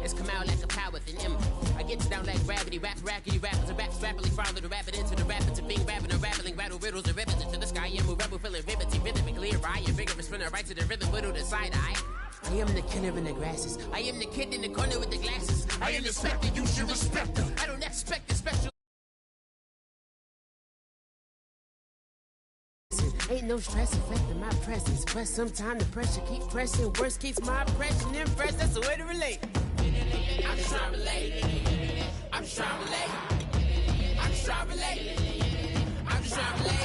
It's come out like a power with an M. I get down like gravity, rackety rappers, and raps rapidly follow the rapid into the rapids of being rapping and rattling, rattle riddles and rivets into the sky. I am a rebel, feeling rhythmically I am vigorous, spinning right to the rhythm, widow to side eye. I am the killer in the grasses. I am the kid in the corner with the glasses. I am the specter, you should respect them. I don't expect the special. Ain't no stress affecting my presence, but sometimes the pressure keep pressing. Worst keeps my impression impressed. That's the way to relate. I'm just trying to relate. I'm just trying to relate. I'm just trying to relate. I'm just trying to relate.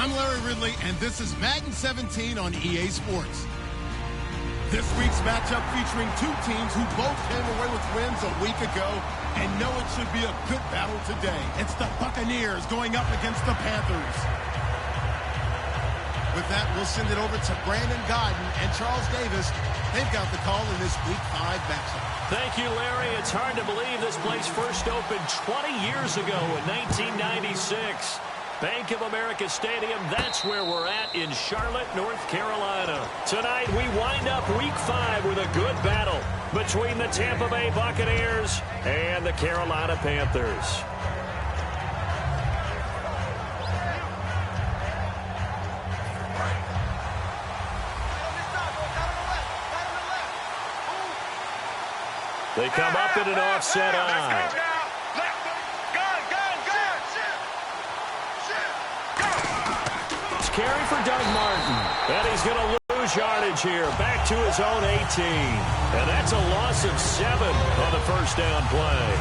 I'm Larry Ridley, and this is Madden 17 on EA Sports. This week's matchup featuring two teams who both came away with wins a week ago and know it should be a good battle today. It's the Buccaneers going up against the Panthers. With that, we'll send it over to Brandon Godden and Charles Davis. They've got the call in this Week 5 matchup. Thank you, Larry. It's hard to believe this place first opened 20 years ago in 1996. Bank of America Stadium, that's where we're at in Charlotte, North Carolina. Tonight, we wind up Week 5 with a good battle between the Tampa Bay Buccaneers and the Carolina Panthers. They come up in an offset eye. Carry for Doug Martin. And he's going to lose yardage here. Back to his own 18. And that's a loss of 7 on the first down play.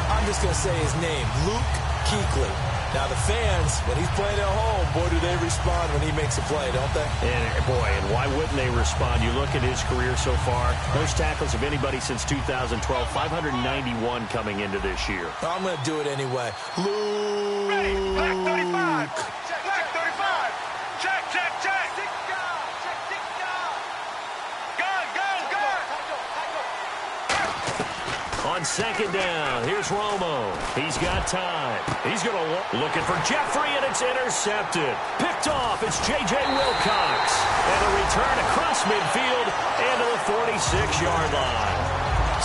I'm just going to say his name, Luke Kuechly. Now, the fans, when he's playing at home, boy, do they respond when he makes a play, don't they? And why wouldn't they respond? You look at his career so far, most tackles of anybody since 2012, 591 coming into this year. I'm going to do it anyway. Luke. Ready, black 35. Black 35. Check, check, check. On second down, here's Romo. He's got time. He's going to looking for Jeffrey, and it's intercepted. Picked off, it's J.J. Wilcox. And a return across midfield and to the 46-yard line.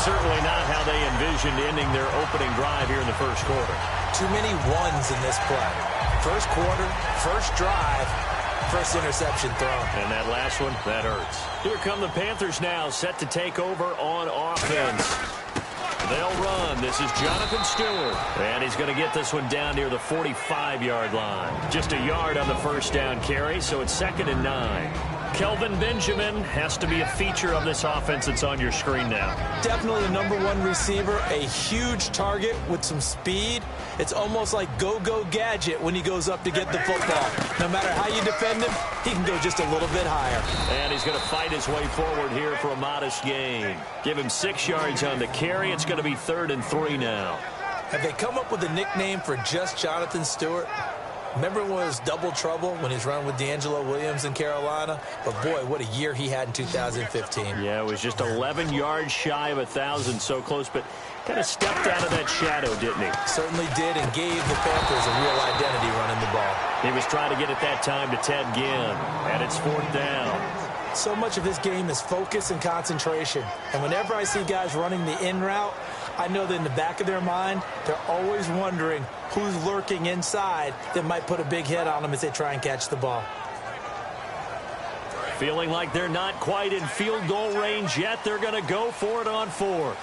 certainly not how they envisioned ending their opening drive here in the first quarter. Too many ones in this play. First quarter, first drive, first interception thrown. And that last one, that hurts. Here come the Panthers now, set to take over on offense. They'll run. This is Jonathan Stewart. And he's going to get this one down near the 45-yard line. Just a yard on the first down carry, so it's 2nd and 9. Kelvin Benjamin has to be a feature of this offense that's on your screen now. Definitely a #1 receiver, a huge target with some speed. It's almost like go-go gadget when he goes up to get the football. No matter how you defend him, he can go just a little bit higher. And he's going to fight his way forward here for a modest gain. Give him 6 yards on the carry. It's going to be 3rd and 3 now. Have they come up with a nickname for just Jonathan Stewart? Remember when it was double trouble when he was running with D'Angelo Williams in Carolina? But, boy, what a year he had in 2015. Yeah, it was just 11 yards shy of 1,000, so close, but kind of stepped out of that shadow, didn't he? Certainly did, and gave the Panthers a real identity running the ball. He was trying to get it that time to Ted Ginn, and it's 4th down. So much of his game is focus and concentration. And whenever I see guys running the in route, I know that in the back of their mind, they're always wondering who's lurking inside that might put a big hit on them as they try and catch the ball. Feeling like they're not quite in field goal range yet. They're going to go for it on 4th.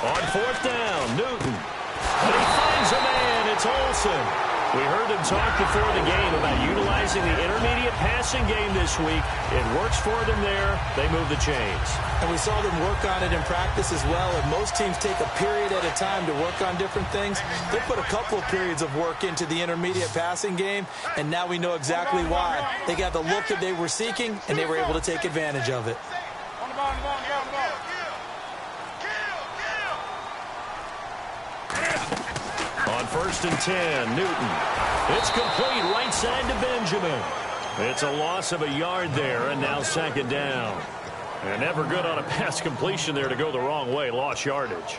On 4th down, Newton. And he finds a man. It's Olsen. We heard them talk before the game about utilizing the intermediate passing game this week. It works for them there. They move the chains. And we saw them work on it in practice as well. And most teams take a period at a time to work on different things. They put a couple of periods of work into the intermediate passing game, and now we know exactly why. They got the look that they were seeking, and they were able to take advantage of it. On 1st and 10, Newton. It's complete right side to Benjamin. It's a loss of a yard there, and now 2nd down. And never good on a pass completion there to go the wrong way. Lost yardage.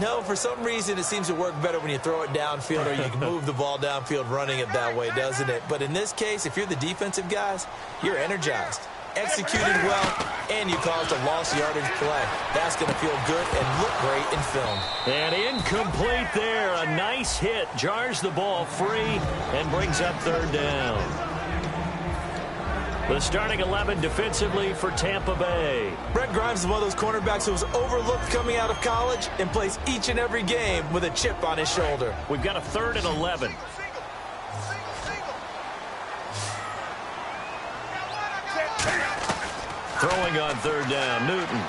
No, for some reason it seems to work better when you throw it downfield or you can move the ball downfield running it that way, doesn't it? But in this case, if you're the defensive guys, you're energized, executed well, and you caused a lost yardage play. That's going to feel good and look great in film. And incomplete there. A nice hit. Jars the ball free and brings up 3rd down. The starting 11 defensively for Tampa Bay. Brett Grimes is one of those cornerbacks who was overlooked coming out of college and plays each and every game with a chip on his shoulder. We've got a 3rd and 11. Throwing on 3rd down, Newton.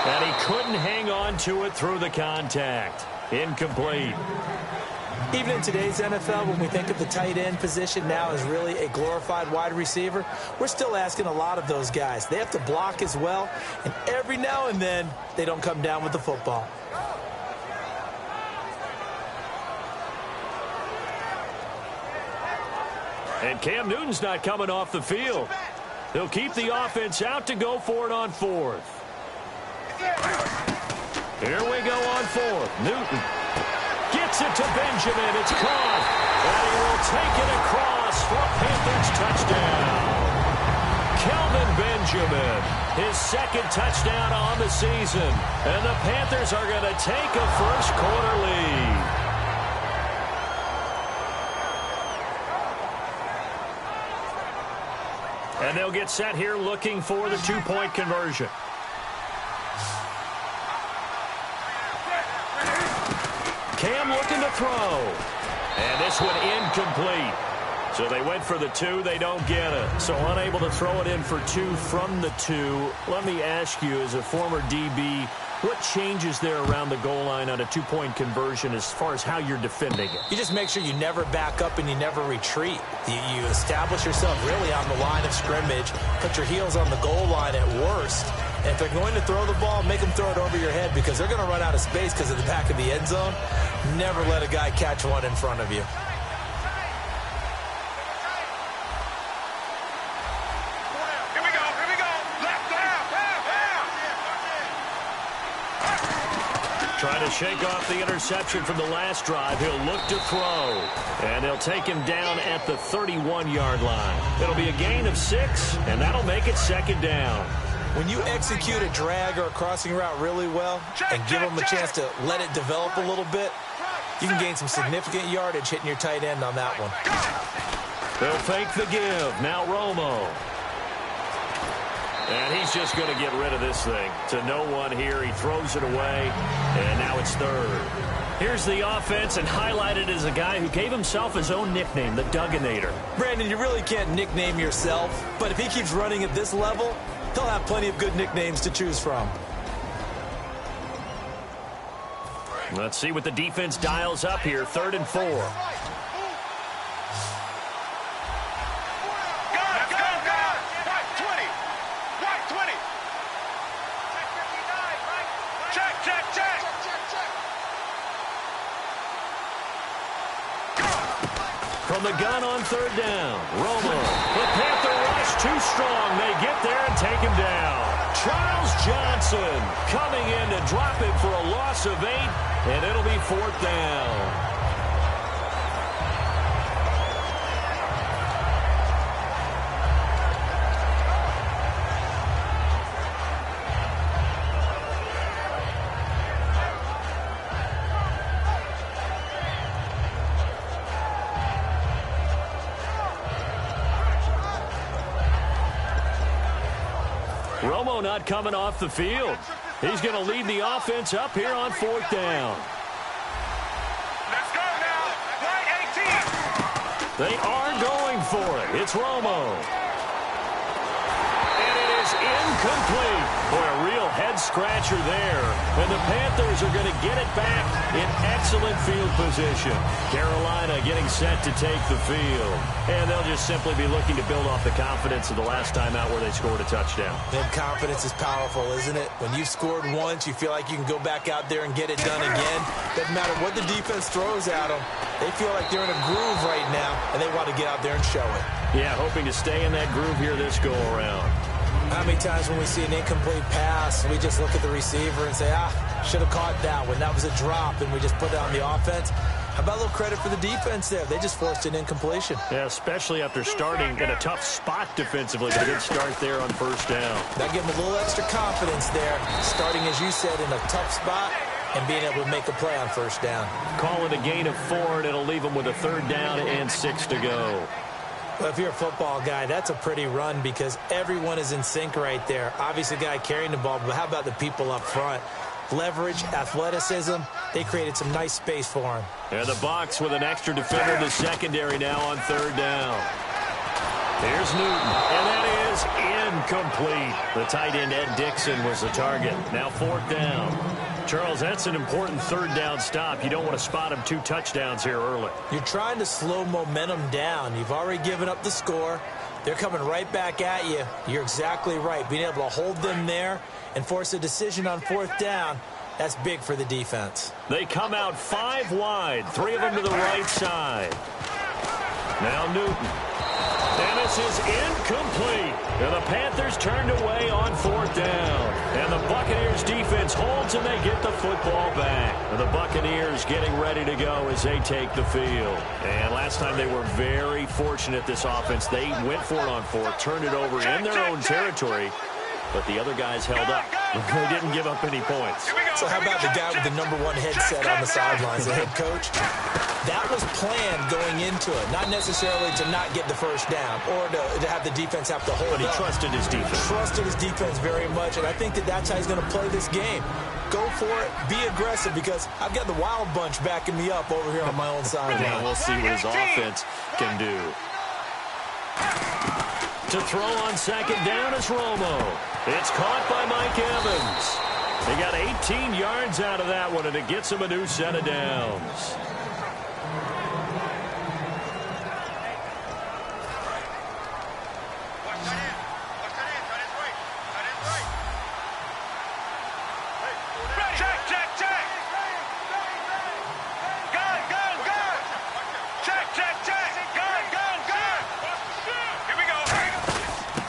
And he couldn't hang on to it through the contact. Incomplete. Even in today's NFL, when we think of the tight end position now as really a glorified wide receiver, we're still asking a lot of those guys. They have to block as well, and every now and then, they don't come down with the football. And Cam Newton's not coming off the field. He'll keep the offense out to go for it on 4th. Here we go on 4th. Newton gets it to Benjamin. It's caught. And he will take it across for a Panthers touchdown. Kelvin Benjamin, his 2nd touchdown on the season. And the Panthers are going to take a first quarter lead. And they'll get set here looking for the 2-point conversion. Cam looking to throw. And this one incomplete. So they went for the 2. They don't get it. So unable to throw it in for 2 from the 2. Let me ask you, as a former DB, what changes there around the goal line on a 2-point conversion as far as how you're defending it? You just make sure you never back up and you never retreat. You establish yourself really on the line of scrimmage, put your heels on the goal line at worst. And if they're going to throw the ball, make them throw it over your head because they're going to run out of space because of the back of the end zone. Never let a guy catch one in front of you. Trying to shake off the interception from the last drive. He'll look to throw. And they'll take him down at the 31-yard line. It'll be a gain of 6, and that'll make it 2nd down. When you execute a drag or a crossing route really well and give them a chance to let it develop a little bit, you can gain some significant yardage hitting your tight end on that one. They'll fake the give. Now Romo. And he's just going to get rid of this thing. To no one here. He throws it away. And now it's third. Here's the offense, and highlighted as a guy who gave himself his own nickname, the Dugginator. Brandon, you really can't nickname yourself, but if he keeps running at this level, he'll have plenty of good nicknames to choose from. Let's see what the defense dials up here. 3rd and 4. From the gun on 3rd down, Romo. The Panther rush too strong. They get there and take him down. Charles Johnson coming in to drop him for a loss of 8, and it'll be 4th down. Romo not coming off the field. He's going to lead the offense up here on 4th down. Let's go now. Right 18. They are going for it. It's Romo. And it is incomplete. Boy, a real head-scratcher there. And the Panthers are going to get it back in excellent field position. Carolina getting set to take the field. And they'll just simply be looking to build off the confidence of the last time out where they scored a touchdown. And confidence is powerful, isn't it? When you've scored once, you feel like you can go back out there and get it done again. Doesn't matter what the defense throws at them. They feel like they're in a groove right now, and they want to get out there and show it. Yeah, hoping to stay in that groove here this go-around. How many times when we see an incomplete pass, we just look at the receiver and say, should have caught that one. That was a drop, and we just put it on the offense. How about a little credit for the defense there? They just forced an incompletion. Yeah, especially after starting in a tough spot defensively. They did start there on 1st down. That gave them a little extra confidence there, starting, as you said, in a tough spot and being able to make a play on 1st down. Call it a gain of 4, and it'll leave them with a 3rd down and 6 to go. Well, if you're a football guy, that's a pretty run because everyone is in sync right there. Obviously, the guy carrying the ball, but how about the people up front? Leverage, athleticism, they created some nice space for him. And the Bucs with an extra defender in the secondary now on 3rd down. Here's Newton, and that is incomplete. The tight end, Ed Dixon, was the target. Now 4th down. Charles, that's an important 3rd down stop. You don't want to spot him 2 touchdowns here early. You're trying to slow momentum down. You've already given up the score. They're coming right back at you. You're exactly right. Being able to hold them there and force a decision on 4th down, that's big for the defense. They come out 5 wide, 3 of them to the right side. Now Newton. And this is incomplete. And the Panthers turned away on 4th down. And the Buccaneers defense holds and they get the football back. And the Buccaneers getting ready to go as they take the field. And last time they were very fortunate, this offense. They went for it on 4th, turned it over in their own territory. But the other guys held up. They didn't give up any points. So how about the guy with the #1 headset on the sidelines, the head coach? That was planned going into it, not necessarily to not get the 1st down or to have the defense have to hold But he up. trusted his defense. Trusted his defense very much, and I think that's how he's going to play this game. Go for it, be aggressive, because I've got the Wild Bunch backing me up over here on my own sideline. Yeah, we'll see what his offense can do. To throw on 2nd down is Romo. It's caught by Mike Evans. They got 18 yards out of that one, and it gets him a new set of downs.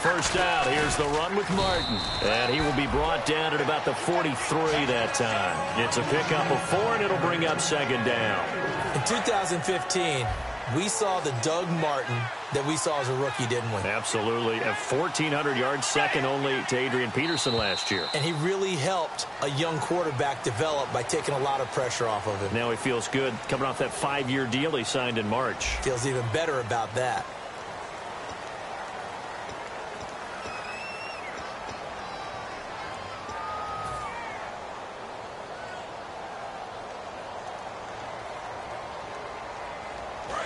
First out, here's the run with Martin. And he will be brought down at about the 43 that time. It's a pickup of 4, and it'll bring up 2nd down. In 2015, We saw the Doug Martin that we saw as a rookie, didn't we? Absolutely. At 1,400 yards, second only to Adrian Peterson last year. And he really helped a young quarterback develop by taking a lot of pressure off of him. Now he feels good coming off that 5-year deal he signed in March. Feels even better about that.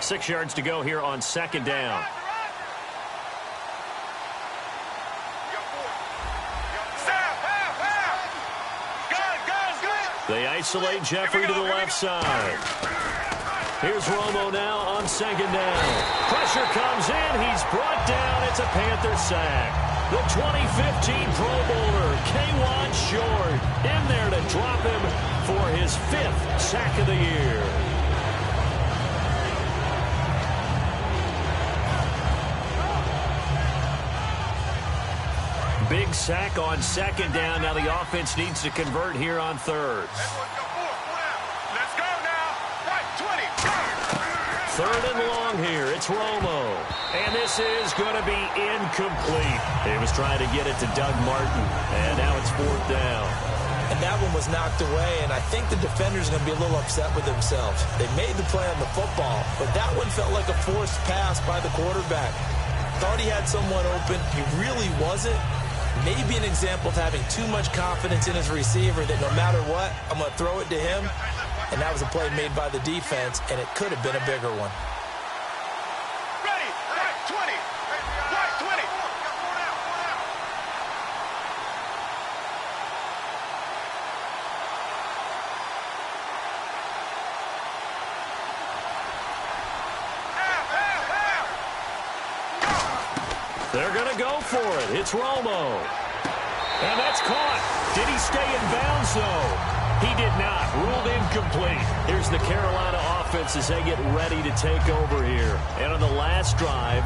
Six yards to go here on second down. They isolate Jeffrey to the left side. Here's Romo now on second down. Pressure comes in. He's brought down. It's a Panther sack. The 2015 Pro Bowler, Kawann Short, in there to drop him for his 5th sack of the year. Big sack on second down. Now the offense needs to convert here on third. Let's go now. Right, 20. Third and long here. It's Romo. And this is going to be incomplete. He was trying to get it to Doug Martin. And now it's 4th down. And that one was knocked away, and I think the defender's going to be a little upset with themselves. They made the play on the football, but that one felt like a forced pass by the quarterback. Thought he had someone open. He really wasn't. Maybe an example of having too much confidence in his receiver that no matter what, I'm going to throw it to him. And that was a play made by the defense, and it could have been a bigger one. Ready. Right, 20. Right, 20. They're going to go for it. It's Romo. And that's caught. Did he stay in bounds, though? He did not. Ruled incomplete. Here's the Carolina offense as they get ready to take over here. And on the last drive,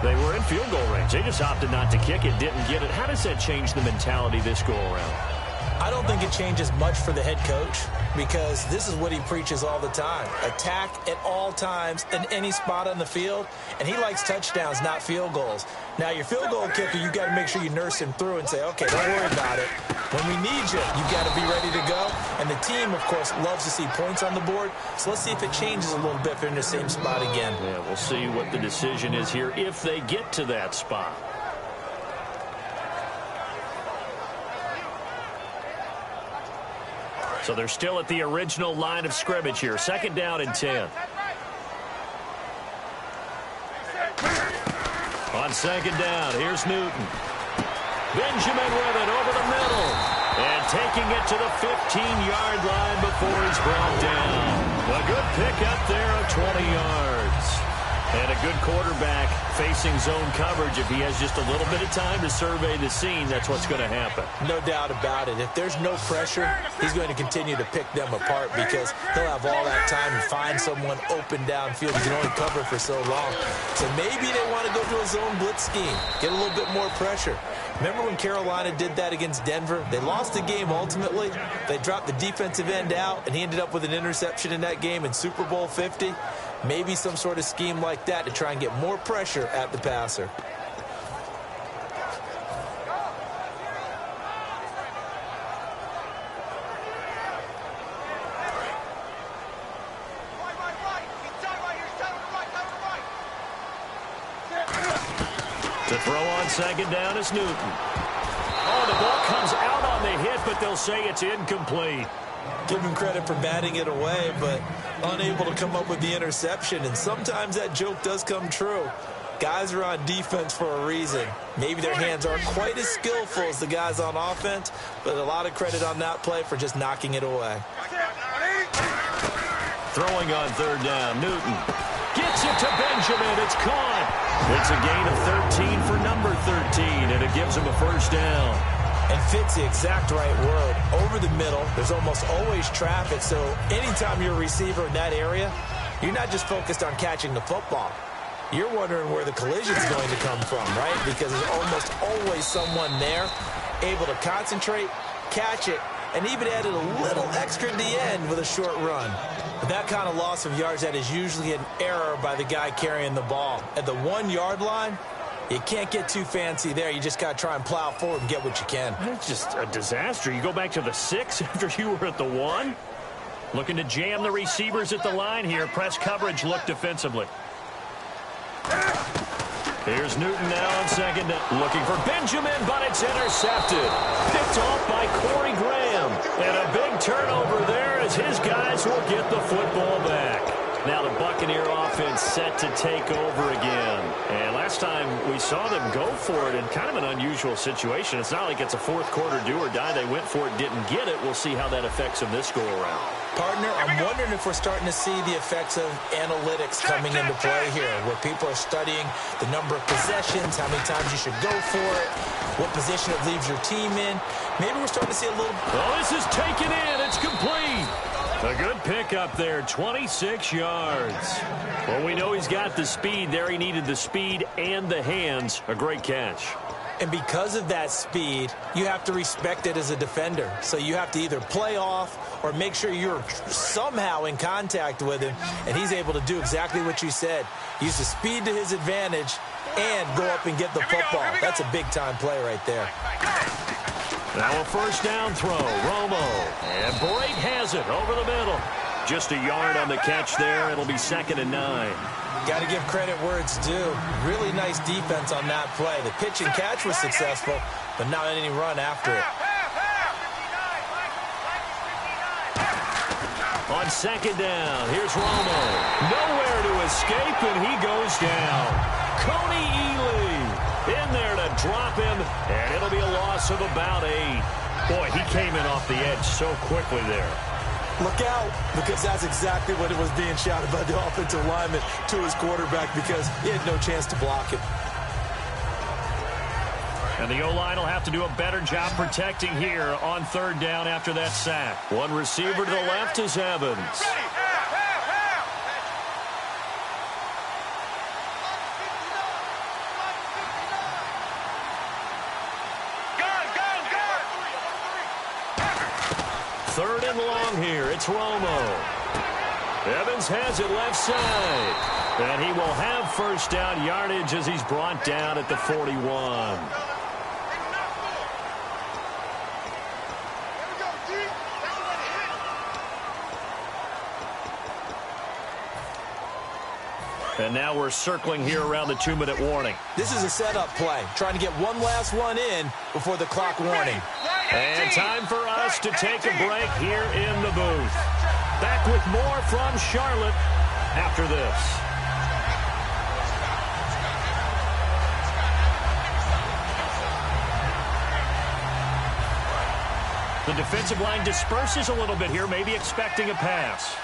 they were in field goal range. They just opted not to kick it, didn't get it. How does that change the mentality this go-around? I don't think it changes much for the head coach because this is what he preaches all the time. Attack at all times in any spot on the field, and he likes touchdowns, not field goals. Now, your field goal kicker, you got to make sure you nurse him through and say, okay, don't worry about it. When we need you, you got to be ready to go. And the team, of course, loves to see points on the board. So let's see if it changes a little bit if they're in the same spot again. Yeah, we'll see what the decision is here if they get to that spot. So they're still at the original line of scrimmage here. Second down and 10. On second down, here's Newton. Benjamin with it over the middle. And taking it to the 15-yard line before he's brought down. A good pickup there of 20 yards. And a good quarterback facing zone coverage. If he has just a little bit of time to survey the scene, that's what's going to happen. No doubt about it. If there's no pressure, he's going to continue to pick them apart because he'll have all that time to find someone open downfield. He can only cover for so long. So maybe they want to go to a zone blitz scheme, get a little bit more pressure. Remember when Carolina did that against Denver? They lost the game ultimately. They dropped the defensive end out, and he ended up with an interception in that game in Super Bowl 50. Maybe some sort of scheme like that to try and get more pressure at the passer. To throw on second down is Newton. Oh, the ball comes out on the hit, but they'll say it's incomplete. Give him credit for batting it away, but unable to come up with the interception. And sometimes that joke does come true. Guys are on defense for a reason. Maybe their hands aren't quite as skillful as the guys on offense, but a lot of credit on that play for just knocking it away. Throwing on third down, Newton gets it to Benjamin. It's caught. It's a gain of 13 for number 13, and it gives him a first down. And fits the exact right word. Over the middle, there's almost always traffic, so anytime you're a receiver in that area, you're not just focused on catching the football. You're wondering where the collision's going to come from, right? Because there's almost always someone there able to concentrate, catch it, and even added a little extra at the end with a short run. But that kind of loss of yards, that is usually an error by the guy carrying the ball. At the 1-yard line, you can't get too fancy there. You just got to try and plow forward and get what you can. That's just a disaster. You go back to the 6 after you were at the 1. Looking to jam the receivers at the line here. Press coverage look defensively. Here's Newton now on second down. Looking for Benjamin, but it's intercepted. Picked off by Corey Graham. And a big turnover there as his guys will get the football back. Now the Buccaneer offense set to take over again. And last time we saw them go for it in kind of an unusual situation. It's not like it's a fourth quarter do or die. They went for it, didn't get it. We'll see how that affects them this go-around. Partner, I'm wondering if we're starting to see the effects of analytics coming into play here, where people are studying the number of possessions, how many times you should go for it, what position it leaves your team in. Maybe we're starting to see a little... Oh, this is taken in. It's complete. A good pickup there, 26 yards. Well, we know he's got the speed there. He needed the speed and the hands. A great catch. And because of that speed, you have to respect it as a defender. So you have to either play off or make sure you're somehow in contact with him, and he's able to do exactly what you said. Use the speed to his advantage and go up and get the football. That's a big-time play right there. Now a first down throw, Romo. And Brate has it over the middle. Just a yard on the catch there. It'll be 2nd and 9. Got to give credit where it's due. Really nice defense on that play. The pitch and catch was successful, but not any run after it. On 2nd down, here's Romo. Nowhere to escape, and he goes down. Coney Ely in there to drop him, and it'll be a loss of about 8. Boy, he came in off the edge so quickly there. Look out, because that's exactly what it was being shouted by the offensive lineman to his quarterback, because he had no chance to block him. And the O-line will have to do a better job protecting here on 3rd down after that sack. One receiver to the left is Evans. Third and long here. It's Romo. Evans has it left side. And he will have first down yardage as he's brought down at the 41. And now we're circling here around the 2-minute warning. This is a setup play, trying to get one last one in before the clock warning. And time for us to take a break here in the booth. Back with more from Charlotte after this. The defensive line disperses a little bit here, maybe expecting a pass.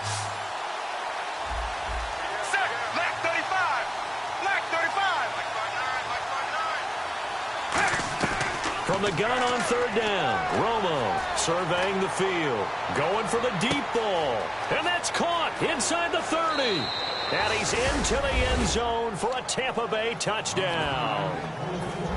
From the gun on 3rd down, Romo surveying the field, going for the deep ball, and that's caught inside the 30. And he's into the end zone for a Tampa Bay touchdown.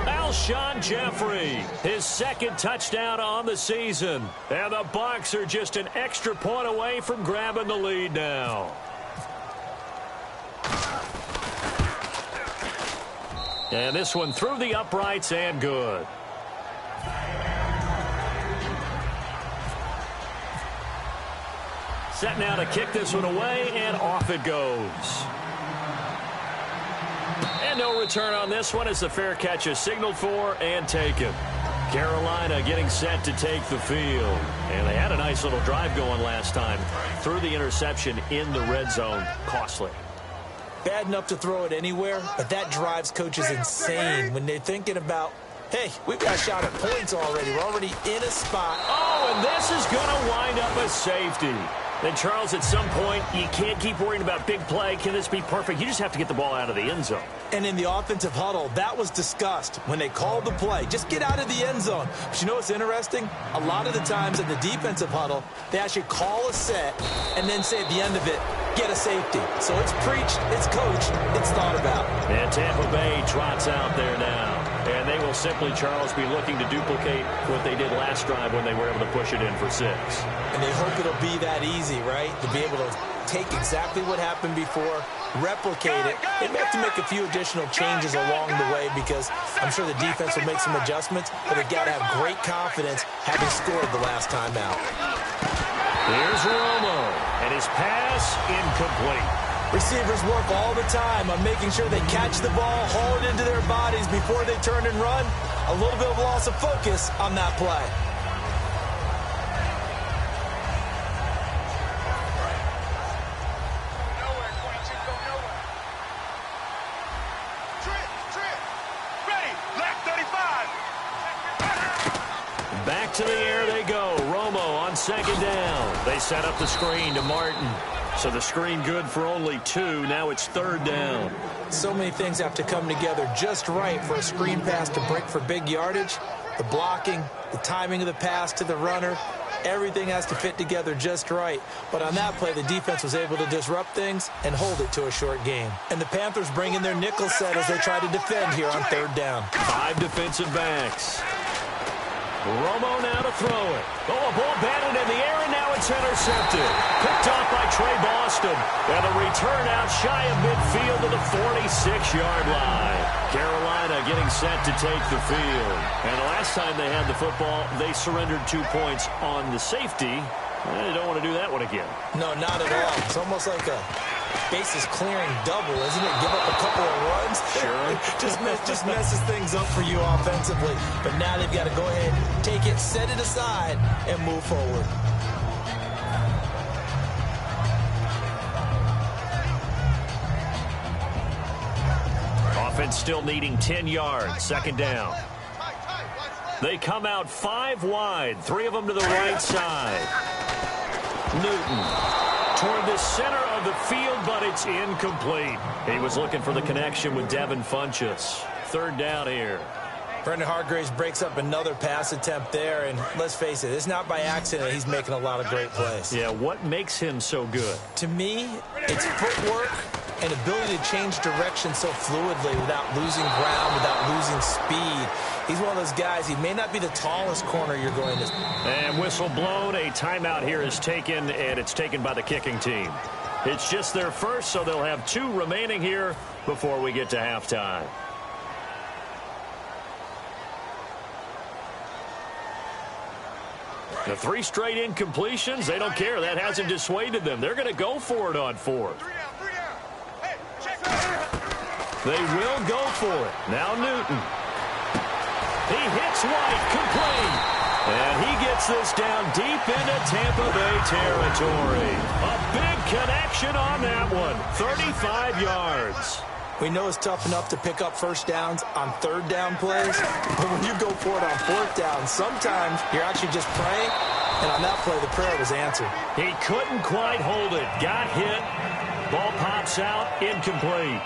Alshon Jeffrey, his 2nd touchdown on the season. And the Bucs are just an extra point away from grabbing the lead now. And this one through the uprights and good. Set now to kick this one away, and off it goes. And no return on this one as the fair catch is signaled for and taken. Carolina getting set to take the field. And they had a nice little drive going last time. Threw the interception in the red zone. Costly. Bad enough to throw it anywhere, but that drives coaches insane when they're thinking about, hey, we've got a shot at points already. We're already in a spot. Oh, and this is going to wind up a safety. Then, Charles, at some point, you can't keep worrying about big play. Can this be perfect? You just have to get the ball out of the end zone. And in the offensive huddle, that was discussed when they called the play. Just get out of the end zone. But you know what's interesting? A lot of the times in the defensive huddle, they actually call a set and then say at the end of it, get a safety. So it's preached, it's coached, it's thought about. And Tampa Bay trots out there now. And they will simply, Charles, be looking to duplicate what they did last drive when they were able to push it in for 6. And they hope it'll be that easy, right? To be able to take exactly what happened before, replicate it. They may have to make a few additional changes along the way because I'm sure the defense will make some adjustments, but they've got to have great confidence having scored the last time out. Here's Romo, and his pass incomplete. Receivers work all the time on making sure they catch the ball, haul it into their bodies before they turn and run. A little bit of loss of focus on that play. Back to the air they go. Romo on second down. They set up the screen to Martin. So the screen good for only 2. Now it's 3rd down. So many things have to come together just right for a screen pass to break for big yardage. The blocking, the timing of the pass to the runner, everything has to fit together just right. But on that play, the defense was able to disrupt things and hold it to a short game. And the Panthers bring in their nickel set as they try to defend here on 3rd down. 5 defensive backs. Romo now to throw it. Oh, a ball batted in the air, and now it's intercepted. Picked off by Trey Boston. And a return out shy of midfield to the 46-yard line. Carolina getting set to take the field. And the last time they had the football, they surrendered 2 points on the safety. They don't want to do that one again. No, not at all. It's almost like a bases clearing double, isn't it? Give up a couple of runs. Sure. just messes things up for you offensively. But now they've got to go ahead, take it, set it aside, and move forward. Offense still needing 10 yards. 2nd down. They come out 5 wide. 3 of them to the right side. Newton toward the center of the field, but it's incomplete. He was looking for the connection with Devin Funchess. 3rd down here. Brendan Hargraves breaks up another pass attempt there, and let's face it, it's not by accident he's making a lot of great plays. Yeah, what makes him so good? To me, it's footwork and ability to change direction so fluidly without losing ground, without losing speed. He's one of those guys, he may not be the tallest corner you're going to. And whistle blown, a timeout here is taken, and it's taken by the kicking team. It's just their first, so they'll have 2 remaining here before we get to halftime. The 3 straight incompletions, they don't care. That hasn't dissuaded them. They're going to go for it on 4th. They will go for it. Now Newton. He hits White, complete. And he gets this down deep into Tampa Bay territory. A big connection on that one. 35 yards. We know it's tough enough to pick up first downs on 3rd down plays, but when you go for it on 4th down, sometimes you're actually just praying, and on that play, the prayer was answered. He couldn't quite hold it. Got hit. Ball pops out, incomplete.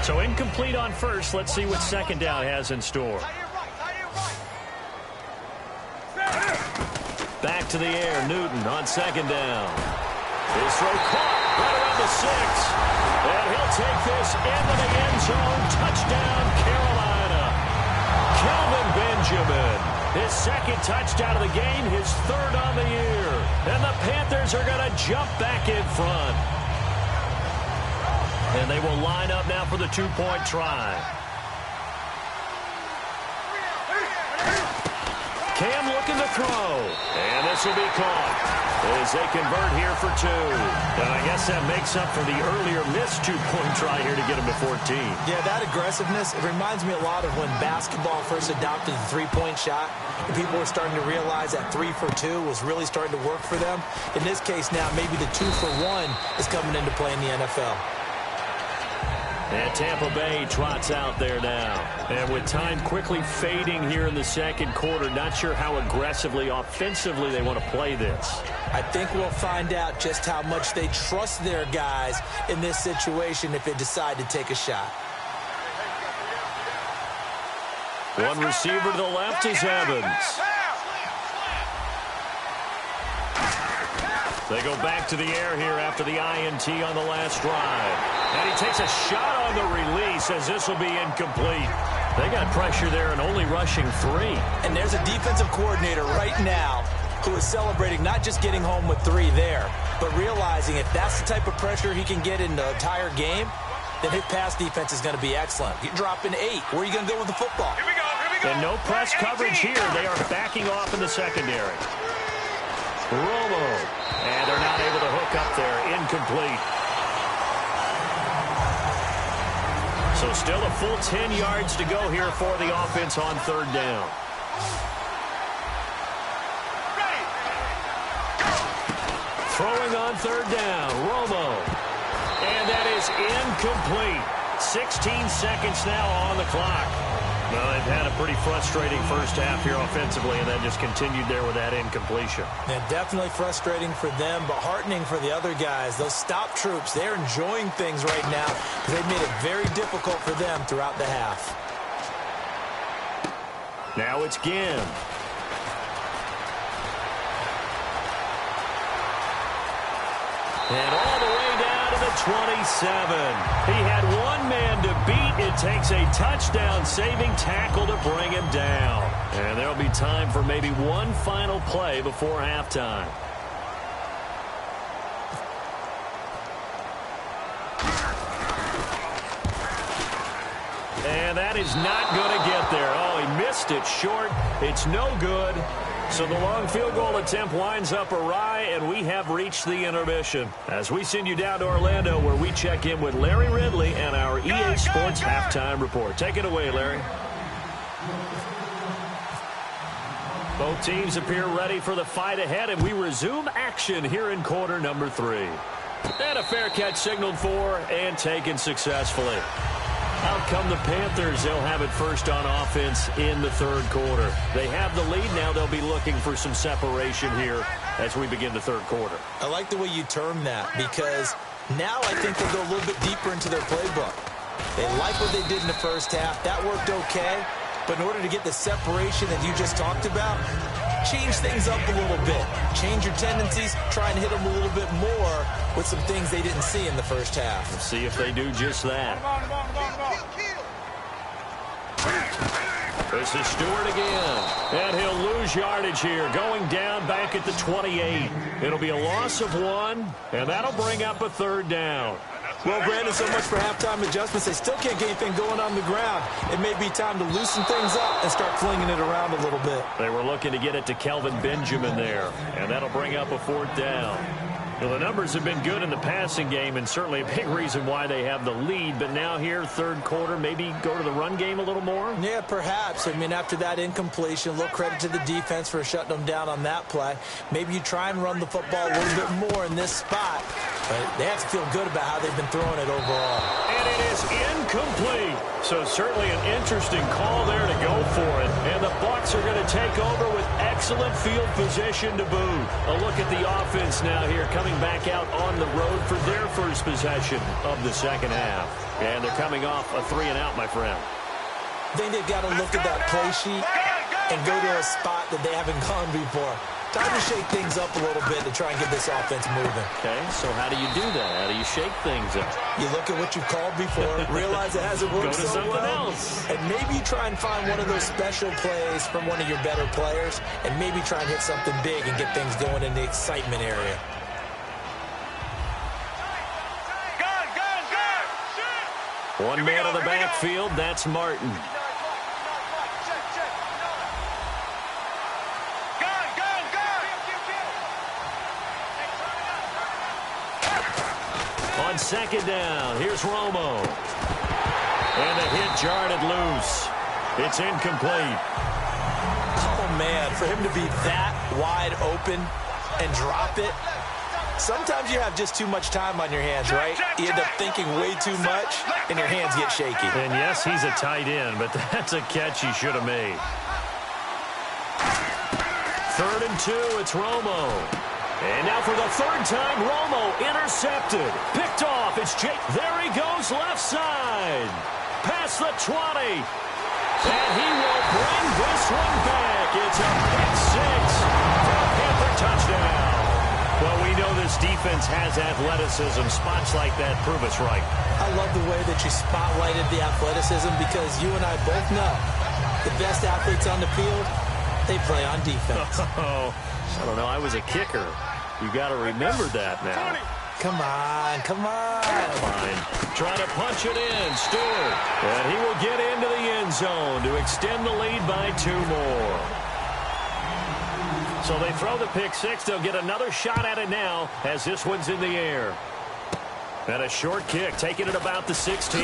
So incomplete on first. Let's see what 2nd down has in store. Back to the air. Newton on 2nd down. His throw caught right around the 6. And he'll take this into the end zone. Touchdown, Carolina. Kelvin Benjamin. His 2nd touchdown of the game. His 3rd on the year. And the Panthers are going to jump back in front. And they will line up now for the 2-point try. Cam looking to throw. And this will be caught as they convert here for 2. And I guess that makes up for the earlier missed 2-point try here to get them to 14. Yeah, that aggressiveness, it reminds me a lot of when basketball first adopted the 3-point shot. And people were starting to realize that 3 for 2 was really starting to work for them. In this case now, maybe the 2 for 1 is coming into play in the NFL. And Tampa Bay trots out there now. And with time quickly fading here in the second quarter, not sure how aggressively, offensively they want to play this. I think we'll find out just how much they trust their guys in this situation if they decide to take a shot. One receiver to the left is Evans. They go back to the air here after the INT on the last drive. And he takes a shot on the release as this will be incomplete. They got pressure there and only rushing 3. And there's a defensive coordinator right now who is celebrating not just getting home with 3 there, but realizing if that's the type of pressure he can get in the entire game, then his pass defense is going to be excellent. You're dropping 8. Where are you going to go with the football? Here we go. And no press coverage here. They are backing off in the secondary. Romo. And they're not able to hook up there. Incomplete. So still a full 10 yards to go here for the offense on third down. Throwing on third down. Romo. And that is incomplete. 16 seconds now on the clock. Well, they've had a pretty frustrating first half here offensively, and then just continued there with that incompletion. Yeah, definitely frustrating for them, but heartening for the other guys. Those stop troops, they're enjoying things right now because they've made it very difficult for them throughout the half. Now it's Ginn. And all the way down to the 27. He had one man to beat. It takes a touchdown-saving tackle to bring him down. And there'll be time for maybe one final play before halftime. And that is not going to get there. Oh, he missed it short. It's no good. So the long field goal attempt winds up awry, and we have reached the intermission. As we send you down to Orlando, where we check in with Larry Ridley and our EA Sports Halftime Report. Take it away, Larry. Both teams appear ready for the fight ahead, and we resume action here in quarter number 3. And a fair catch signaled for and taken successfully. Out come the Panthers. They'll have it first on offense in the third quarter. They have the lead. Now they'll be looking for some separation here as we begin the third quarter. I like the way you term that because now I think they'll go a little bit deeper into their playbook. They like what they did in the first half. That worked okay. But in order to get the separation that you just talked about, change things up a little bit. Change your tendencies. Try and hit them a little bit more with some things they didn't see in the first half. We'll see if they do just that. This is Stewart again. And he'll lose yardage here. Going down back at the 28. It'll be a loss of 1, and that'll bring up a third down. Well, Brandon, so much for halftime adjustments. They still can't get anything going on the ground. It may be time to loosen things up and start flinging it around a little bit. They were looking to get it to Kelvin Benjamin there, and that'll bring up a 4th down. Well, the numbers have been good in the passing game, and certainly a big reason why they have the lead. But now here, third quarter, maybe go to the run game a little more? Yeah, perhaps. I mean, after that incompletion, a little credit to the defense for shutting them down on that play. Maybe you try and run the football a little bit more in this spot. But they have to feel good about how they've been throwing it overall. And it is incomplete. So certainly an interesting call there to go for it. And the Bucs are going to take over with excellent field position to boot. A look at the offense now here, coming back out on the road for their first possession of the second half. And they're coming off a 3-and-out, my friend. I think they've got to look at that play sheet and go to a spot that they haven't gone before. Time to shake things up a little bit to try and get this offense moving. Okay, so how do you do that? How do you shake things up? You look at what you've called before, realize it hasn't worked Go to so something well, else. and maybe try and find one of those special plays from one of your better players, and maybe try and hit something big and get things going in the excitement area. One man in the backfield, that's Martin. On second down, here's Romo. And the hit jarred loose. It's incomplete. Oh, man, for him to be that wide open and drop it, Sometimes you have just too much time on your hands, right? You end up thinking way too much, and your hands get shaky. And yes, he's a tight end, but that's a catch he should have made. 3rd and 2, it's Romo. And now for the 3rd time, Romo intercepted. Picked off, it's Jake. There he goes, left side. Past the 20. And he will bring this one back. It's a pick 6 for a Panther touchdown. Well, we know this defense has athleticism. Spots like that prove us right. I love the way that you spotlighted the athleticism because you and I both know the best athletes on the field, they play on defense. Oh, I don't know. I was a kicker. You got to remember that now. Come on, come on. Fine. Trying to punch it in, Stewart. And he will get into the end zone to extend the lead by 2 more. So they throw the pick 6. They'll get another shot at it now as this one's in the air. And a short kick, taking it about the 16.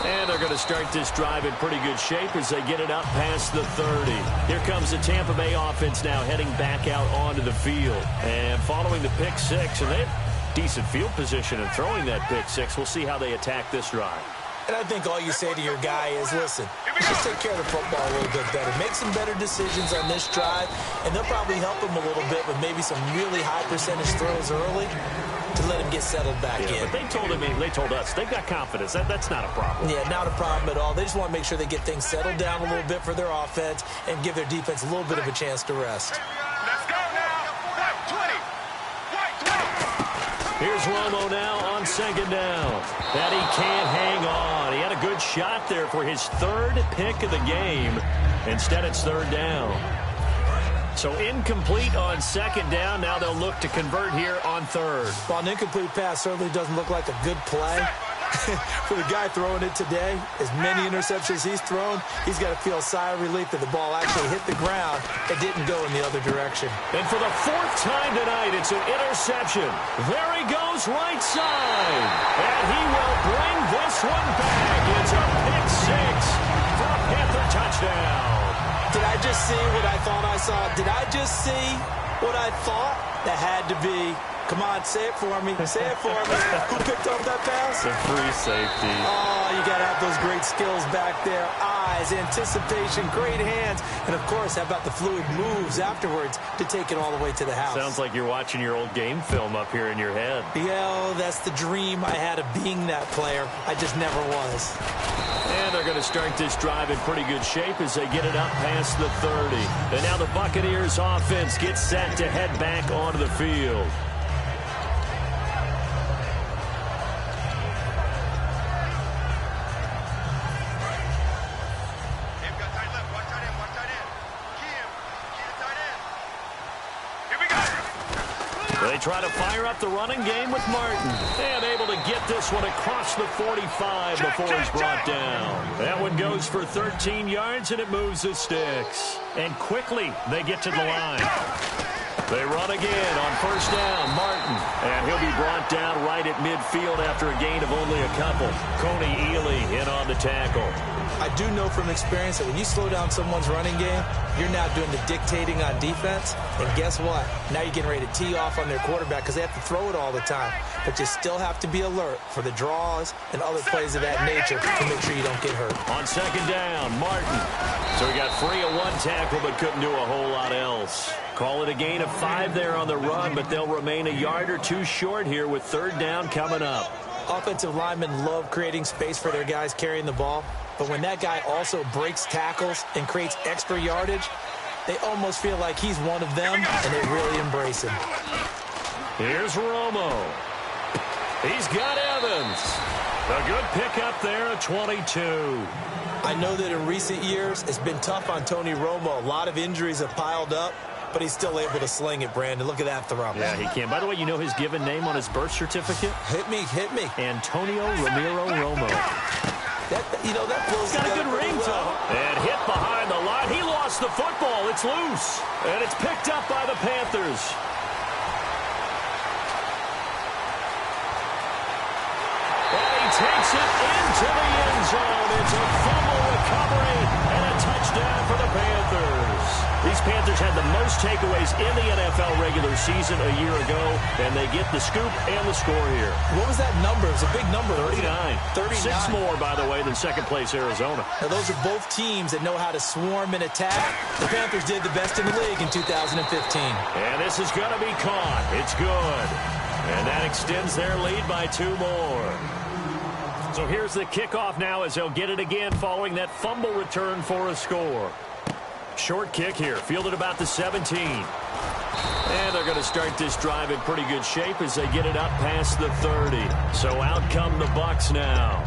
And they're going to start this drive in pretty good shape as they get it up past the 30. Here comes the Tampa Bay offense now heading back out onto the field. And following the pick 6, and they have decent field position and throwing that pick 6. We'll see how they attack this drive. And I think all you say to your guy is, listen, just take care of the football a little bit better. Make some better decisions on this drive, and they'll probably help him a little bit with maybe some really high percentage throws early to let him get settled back in. But they told us they've got confidence. That's not a problem. Yeah, not a problem at all. They just want to make sure they get things settled down a little bit for their offense and give their defense a little bit of a chance to rest. Let's go now. White 20. White 20. Here's Romo now on 2nd down. That he can't hang on. He had a good shot there for his 3rd pick of the game. Instead, it's 3rd down. So incomplete on 2nd down. Now they'll look to convert here on 3rd. Well, an incomplete pass certainly doesn't look like a good play. For the guy throwing it today, as many interceptions he's thrown, he's got to feel a sigh of relief that the ball actually hit the ground and didn't go in the other direction. And for the 4th time tonight, it's an interception. There he goes, right side. And he will bring this one back. It's a pick 6 for a Panther touchdown. Did I just see what I thought I saw? Did I just see what I thought? That had to be. Come on, say it for me. Say it for me. Who picked up that pass? The free safety. Oh, you got to have those great skills back there. Eyes, anticipation, great hands. And, of course, how about the fluid moves afterwards to take it all the way to the house? Sounds like you're watching your old game film up here in your head. Yeah, that's the dream I had of being that player. I just never was. And they're going to start this drive in pretty good shape as they get it up past the 30. And now the Buccaneers offense gets set to head back onto the field. They try to fire up the running game with Martin. And able to get this one across the 45 before he's brought down. That one goes for 13 yards, and it moves the sticks. And quickly, they get to the line. They run again on 1st down, Martin. And he'll be brought down right at midfield after a gain of only a couple. Coney Ely in on the tackle. I do know from experience that when you slow down someone's running game, you're now doing the dictating on defense. And guess what? Now you're getting ready to tee off on their quarterback because they have to throw it all the time. But you still have to be alert for the draws and other plays of that nature to make sure you don't get hurt. On 2nd down, Martin. So he got free of 1 tackle but couldn't do a whole lot else. Call it a gain of 5 there on the run, but they'll remain a yard or 2 short here with 3rd down coming up. Offensive linemen love creating space for their guys carrying the ball. But when that guy also breaks tackles and creates extra yardage, they almost feel like he's one of them, and they really embrace him. Here's Romo. He's got Evans. A good pickup there at 22. I know that in recent years, it's been tough on Tony Romo. A lot of injuries have piled up, but he's still able to sling it, Brandon. Look at that throw. Yeah, he can. By the way, you know his given name on his birth certificate? Hit me. Antonio Ramiro Romo. That feels got a good ring to him. And hit behind the line. He lost the football. It's loose. And it's picked up by the Panthers. And he takes it into the end zone. It's a fumble recovery and a touchdown for the Panthers. These Panthers had the most takeaways in the NFL regular season a year ago, and they get the scoop and the score here. What was that number? It was a big number. 39. 39. 6 more, by the way, than second-place Arizona. Now, those are both teams that know how to swarm and attack. The Panthers did the best in the league in 2015. And this is going to be caught. It's good. And that extends their lead by 2 more. So here's the kickoff now as they'll get it again following that fumble return for a score. Short kick here, fielded about the 17. And they're going to start this drive in pretty good shape as they get it up past the 30. So out come the Bucs now.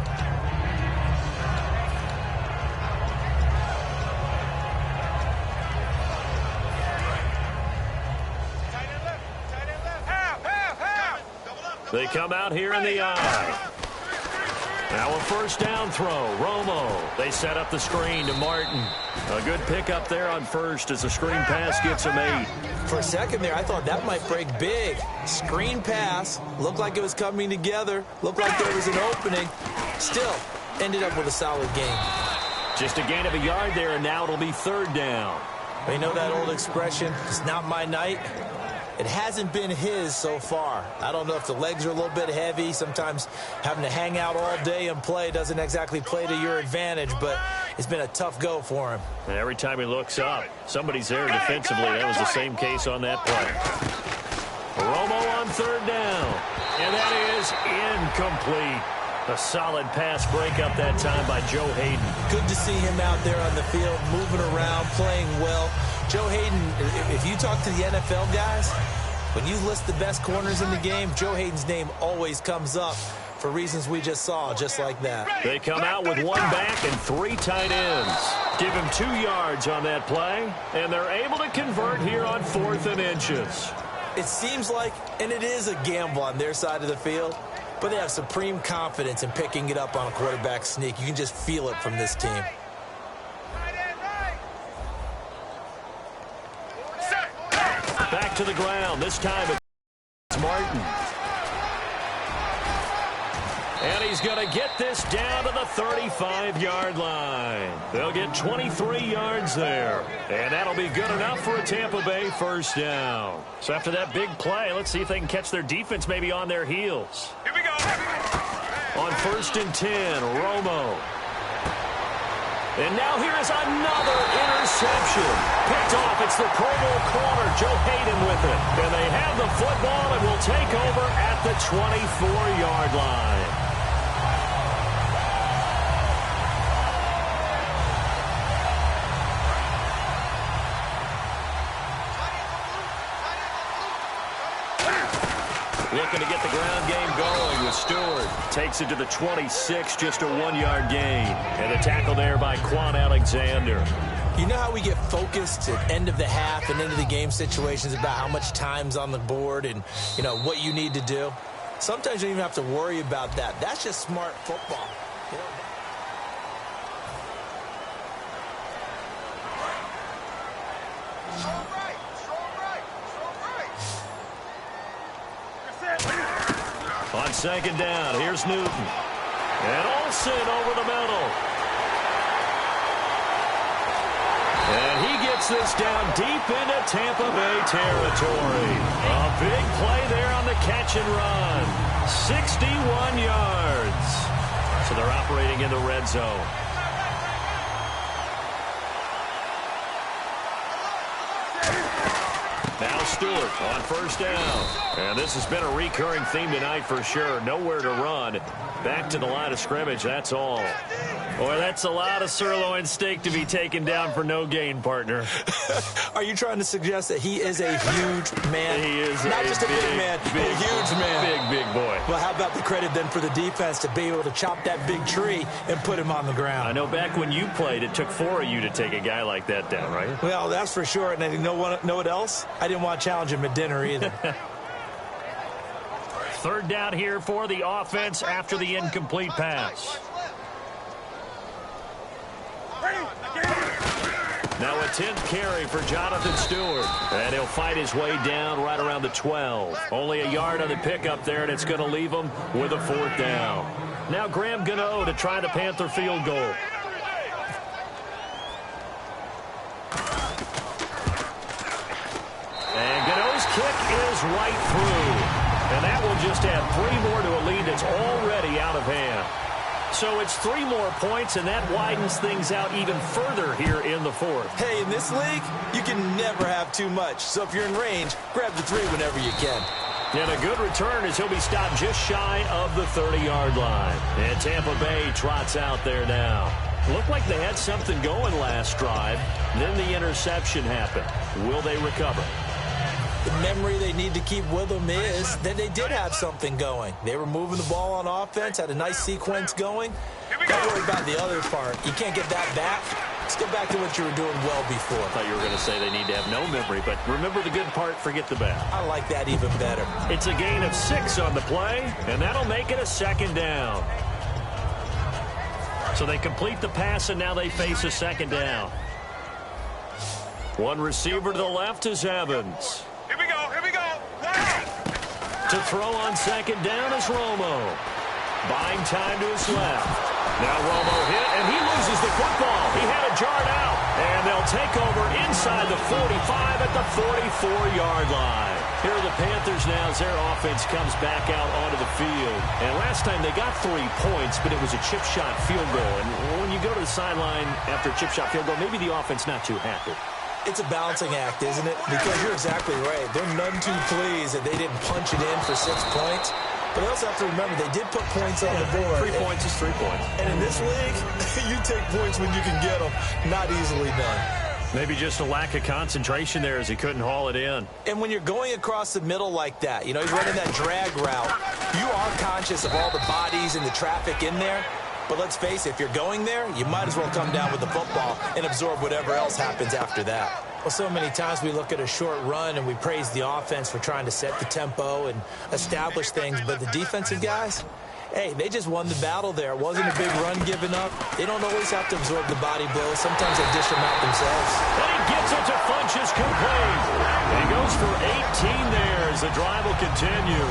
They come out here in the eye. Now a first down throw. Romo. They set up the screen to Martin. A good pickup there on first as the screen pass gets him 8. For a second there, I thought that might break big. Screen pass. Looked like it was coming together. Looked like there was an opening. Still, ended up with a solid gain. Just a gain of a yard there, and now it'll be 3rd down. You know that old expression, it's not my night? It hasn't been his so far. I don't know if the legs are a little bit heavy. Sometimes having to hang out all day and play doesn't exactly play to your advantage, but it's been a tough go for him. And every time he looks up, somebody's there defensively. That was the same case on that play. Romo on 3rd down. And that is incomplete. A solid pass breakup that time by Joe Hayden. Good to see him out there on the field, moving around, playing well. Joe Hayden, if you talk to the NFL guys, when you list the best corners in the game, Joe Hayden's name always comes up for reasons we just saw, just like that. They come out with 1 back and 3 tight ends. Give him 2 yards on that play, and they're able to convert here on 4th and inches. It seems like, and it is a gamble on their side of the field, but they have supreme confidence in picking it up on a quarterback sneak. You can just feel it from this team. Back to the ground. This time it's Martin. And he's going to get this down to the 35-yard line. They'll get 23 yards there. And that'll be good enough for a Tampa Bay first down. So after that big play, let's see if they can catch their defense maybe on their heels. Here we go. On 1st and 10, Romo. And now here is another interception. Picked off. It's the Pro Bowl corner, Joe Hayden with it. And they have the football and will take over at the 24-yard line. Looking to get the ground game going with Stewart. Takes it to the 26, just a 1-yard gain. And a tackle there by Quan Alexander. You know how we get focused at end of the half and into the game situations about how much time's on the board and, you know, what you need to do? Sometimes you don't even have to worry about that. That's just smart football. You know? On 2nd down, here's Newton. And Olsen over the middle. And he gets this down deep into Tampa Bay territory. A big play there on the catch and run. 61 yards. So they're operating in the red zone. Now Stewart on 1st down. And this has been a recurring theme tonight for sure. Nowhere to run. Back to the line of scrimmage, that's all. Boy, that's a lot of sirloin steak to be taken down for no gain, partner. Are you trying to suggest that he is a huge man? He is not just a big man, a huge man. Big boy. Well, how about the credit then for the defense to be able to chop that big tree and put him on the ground? I know back when you played, it took 4 of you to take a guy like that down, right? Well, that's for sure. And you know what else? I didn't want to challenge him at dinner either. 3rd down here for the offense after the incomplete pass. Now a 10th carry for Jonathan Stewart. And he'll fight his way down right around the 12. Only a yard on the pickup there, and it's going to leave him with a 4th down. Now Graham Gano to try the Panther field goal. right through. And that will just add 3 more to a lead that's already out of hand. So it's 3 more points, and that widens things out even further here in the fourth. Hey, in this league, you can never have too much. So if you're in range, grab the 3 whenever you can. And a good return as he'll be stopped just shy of the 30-yard line. And Tampa Bay trots out there now. Looked like they had something going last drive. Then the interception happened. Will they recover? The memory they need to keep with them is that they did have something going. They were moving the ball on offense, had a nice sequence going. Don't worry about the other part. You can't get that back. Let's go back to what you were doing well before. I thought you were going to say they need to have no memory, but remember the good part, forget the bad. I like that even better. It's a gain of 6 on the play, and that'll make it a 2nd down. So they complete the pass, and now they face a 2nd down. One receiver to the left is Evans. Here we go. To throw on 2nd down is Romo. Buying time to his left. Now Romo hit, and he loses the football. He had it jarred out, and they'll take over inside the 45 at the 44-yard line. Here are the Panthers now as their offense comes back out onto the field. And last time they got 3 points, but it was a chip shot field goal. And when you go to the sideline after a chip shot field goal, maybe the offense not too happy. It's a balancing act, isn't it? Because you're exactly right. They're none too pleased that they didn't punch it in for 6 points. But they also have to remember they did put points on the board. 3 points is 3 points. And in this league, you take points when you can get them. Not easily done. Maybe just a lack of concentration there as he couldn't haul it in. And when you're going across the middle like that, he's running that drag route, you are conscious of all the bodies and the traffic in there. But let's face it, if you're going there, you might as well come down with the football and absorb whatever else happens after that. Well, so many times we look at a short run and we praise the offense for trying to set the tempo and establish things. But the defensive guys, hey, they just won the battle there. It wasn't a big run given up. They don't always have to absorb the body blows. Sometimes they dish them out themselves. And he gets it to Funchess complete. And he goes for 18 there as the drive will continue.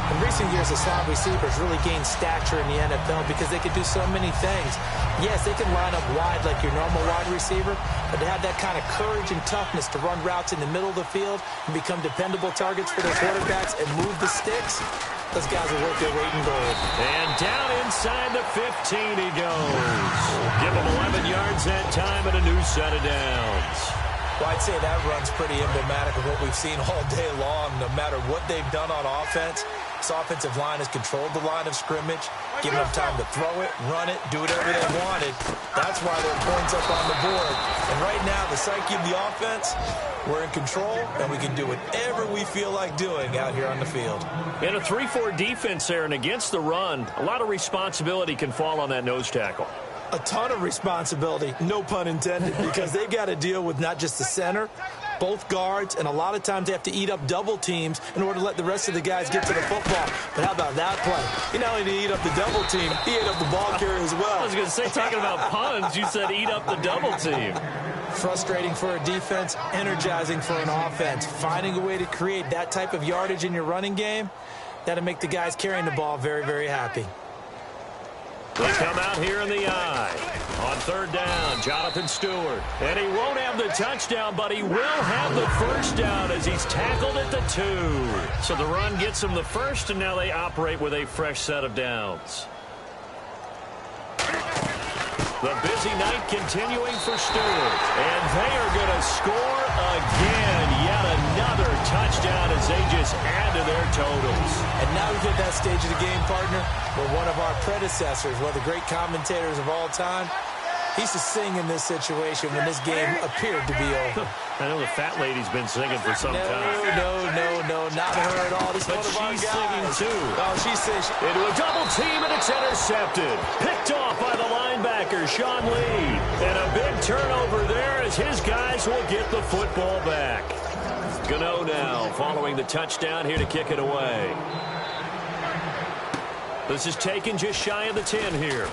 In recent years, the slot receivers really gained stature in the NFL because they could do so many things. Yes, they can line up wide like your normal wide receiver, but to have that kind of courage and toughness to run routes in the middle of the field and become dependable targets for their quarterbacks and move the sticks, those guys will worth their weight in gold. And down inside the 15 he goes. Give him 11 yards that time and a new set of downs. Well, I'd say that run's pretty emblematic of what we've seen all day long. No matter what they've done on offense, this offensive line has controlled the line of scrimmage, given them time to throw it, run it, do whatever they wanted. That's why there are points up on the board. And right now, the psyche of the offense, we're in control, and we can do whatever we feel like doing out here on the field. In a 3-4 defense there, and against the run, a lot of responsibility can fall on that nose tackle. A ton of responsibility, no pun intended, because they've got to deal with not just the center, both guards, and a lot of times they have to eat up double teams in order to let the rest of the guys get to the football. But how about that play? He not only did he eat up the double team, he ate up the ball carrier as well. I was going to say, talking about puns, you said eat up the double team. Frustrating for a defense, energizing for an offense. Finding a way to create that type of yardage in your running game, that'll make the guys carrying the ball very, very happy. They come out here in the eye. On 3rd down, Jonathan Stewart. And he won't have the touchdown, but he will have the first down as he's tackled at the 2. So the run gets him the first, and now they operate with a fresh set of downs. The busy night continuing for Stewart. And they are going to score again. Yet another touchdown as they just add to their totals. And now we've hit that stage of the game, partner, where one of our predecessors, one of the great commentators of all time, he used to sing in this situation when this game appeared to be over. I know the fat lady's been singing for some time. No, not her at all. This is But one of our she's guys. singing too. Oh, she sings. Into a double team, and it's intercepted. Picked off by the linebacker, Sean Lee. And a big turnover there as his guys will get the football back. Gano now following the touchdown here to kick it away. This is taken just shy of the 10 here.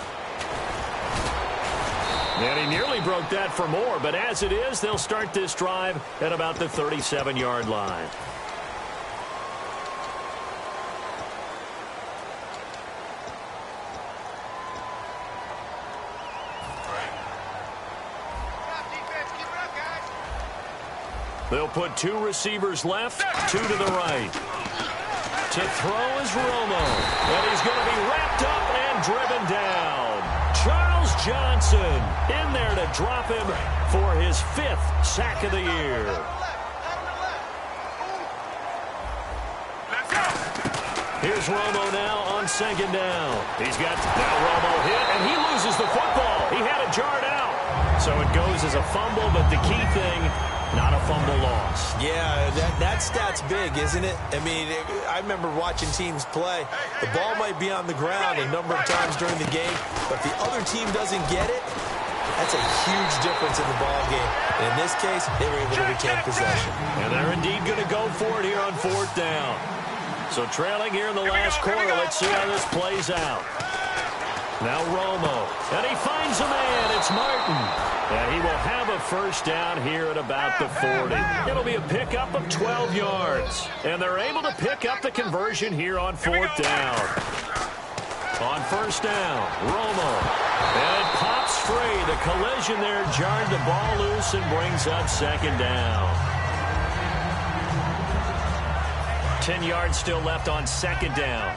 And he nearly broke that for more, but as it is, they'll start this drive at about the 37-yard line. They'll put 2 receivers left, 2 to the right. To throw is Romo. And he's going to be wrapped up and driven down. Charles Johnson in there to drop him for his 5th sack of the year. Here's Romo now on 2nd down. He's got now Romo hit, and he loses the football. He had it jarred out. So it goes as a fumble, but the key thing, not a fumble loss. Yeah, that stat's big, isn't it? I mean, I remember watching teams play. The ball might be on the ground a number of times during the game, but if the other team doesn't get it, that's a huge difference in the ball game. And in this case, they were able to retain possession. And they're indeed going to go for it here on 4th down. So trailing here in the last quarter. Let's see how this plays out. Now Romo. And he finds a man. It's Martin. And he will have a 1st down here at about the 40. It'll be a pickup of 12 yards. And they're able to pick up the conversion here on 4th down. On 1st down, Romo. And it pops free. The collision there jarred the ball loose and brings up 2nd down. 10 yards still left on 2nd down.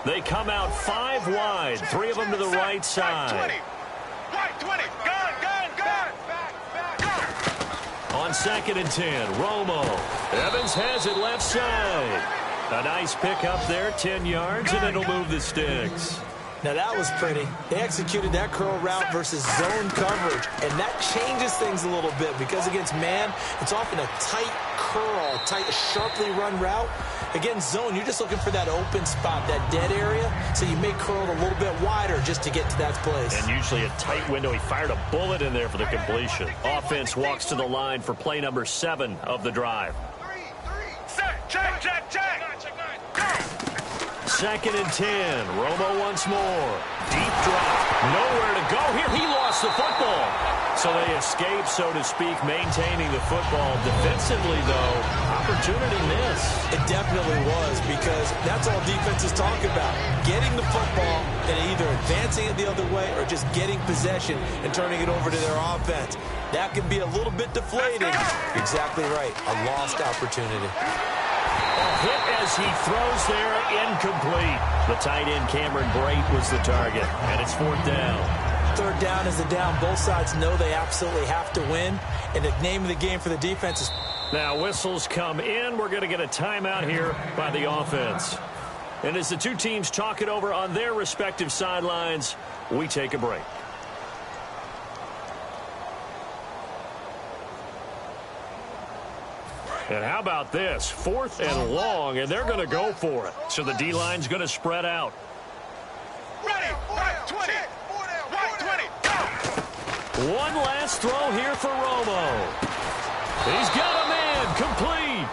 They come out 5 wide, 3 of them to the right side. Right 20. Gun. On 2nd and 10, Romo. Evans has it left side. A nice pickup there, 10 yards, and it'll move the sticks. Now that was pretty. They executed that curl route versus zone coverage, and that changes things a little bit because against man, it's often a tight curl, tight, sharply run route. Against zone, you're just looking for that open spot, that dead area, so you may curl it a little bit wider just to get to that place. And usually a tight window. He fired a bullet in there for the completion. Offense walks to the line for play number 7 of the drive. Set. Check. 2nd and 10. Romo once more. Deep drop. Nowhere to go here. He lost the football. So they escape, so to speak, maintaining the football. Defensively, though, opportunity missed. It definitely was, because that's all defenses talk about. Getting the football and either advancing it the other way or just getting possession and turning it over to their offense. That can be a little bit deflating. You're exactly right. A lost opportunity. A hit as he throws there, incomplete. The tight end, Cameron Brate, was the target, and it's 4th down. 3rd down is the down. Both sides know they absolutely have to win, and the name of the game for the defense is... Now whistles come in. We're going to get a timeout here by the offense. And as the 2 teams talk it over on their respective sidelines, we take a break. And how about this? 4th and long, and they're going to go for it. So the D-line's going to spread out. Ready. Right 20. Right 20. Go. One last throw here for Romo. He's got a man. Complete.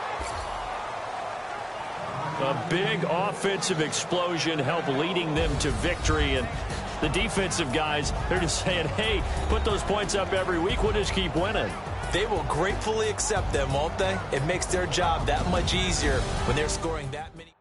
A big offensive explosion helped leading them to victory. And the defensive guys, they're just saying, hey, put those points up every week. We'll just keep winning. They will gratefully accept them, won't they? It makes their job that much easier when they're scoring that many.